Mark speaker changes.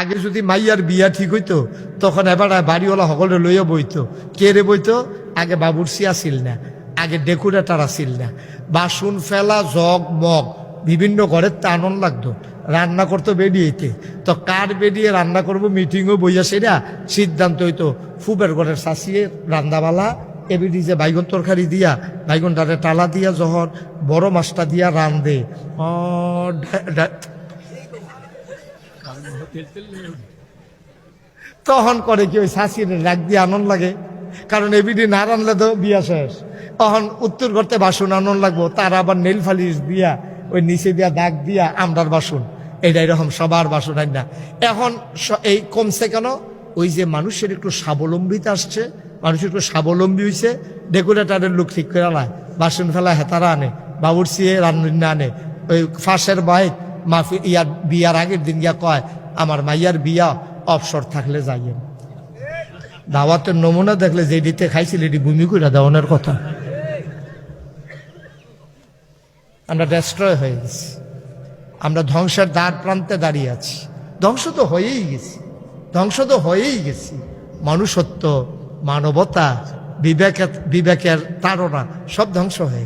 Speaker 1: আগে যদি মাইয়ার বিয়া ঠিক হইতো তখন এবার বাড়িওয়ালা সকলে লইয়া বইতো। কে রে বইতো? আগে বাবুরসি আসিল না, আগে ডেকোরেটর আসিল না, বাসন ফেলা জগ মগ বিভিন্ন ঘরের তা আনন্দ লাগতো। রান্না করতো বেরিয়েতে, তো কার বেরিয়ে রান্না করবো মিটিংও বইয়া সেরা সিদ্ধান্ত হইতো ফুবের ঘরের শাসিয়ে রান্দাবালা এবিডি যে বাইগন তরকারি দিয়া বাইগনটারে টালা দিয়া যখন বড় মাছটা দিয়া রান্ধে তখন করে কি ওই শাসির রাগ দিয়ে আনন্দ লাগে, কারণ এবিডি না রানলে তো বিয়া শেষ। তখন উত্তর করতে বাসন আনন্দ লাগবো, তার আবার নেল ফালিশ দিয়া ওই নিচে দিয়া দাগ দিয়া আমরার বাসন, এটা এরকম সবার বাসন হয় না। এখন এই কমছে কেন? ওই যে মানুষের একটু স্বাবলম্বিতা আসছে, মানুষ একটু স্বাবলম্বী হয়েছে, ডেকোরেটারের লোক ঠিক করে আলায়, বাসন ফেলা হেতারা আনে, বাবুরচিয়ে রান্না আনে। ওই ফাঁসের বাইক মাফি ইয়ার বিয়ার আগের দিন গিয়া কয় আমার মাইয়ার বিয়া অবসর থাকলে যাইয়েন। দাওয়াতের নমুনা দেখলে যে দিতে খাইছিল এটি ভূমি করে দেওয়ানোর কথা। আমরা ডেস্ট্রয় হয়ে গেছি, আমরা ধ্বংসের দ্বার প্রান্তে দাঁড়িয়ে আছি। ধ্বংস তো হয়েই গেছি, ধ্বংস তো হয়েই গেছি। মনুষ্যত্ব, মানবতা, বিবেকের তাড়না সব ধ্বংস হয়ে